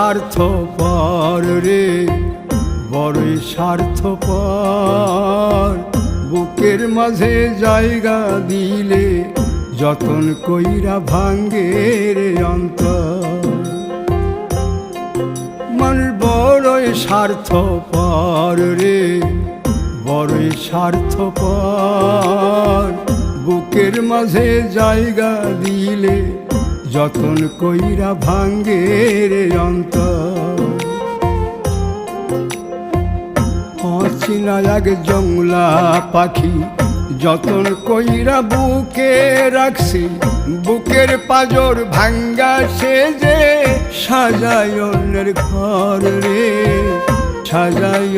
স্বার্থপর রে, বড়ই স্বার্থপর। বুকের মাঝে জায়গা দিলে যতন কইরা ভাঙ্গে রে অন্তর। মানুষ বড়ই স্বার্থপর রে, বড়ই স্বার্থপর। বুকের মাঝে জায়গা দিলে যতন কইরা ভাঙ্গে রে অন্তর। অচিনা এক জংলা পাখি যতন কইরা বুকে রাখছি, বুকের পাজর ভাঙ্গা সে যে সাজায় অন্যের ঘর রে, সাজায়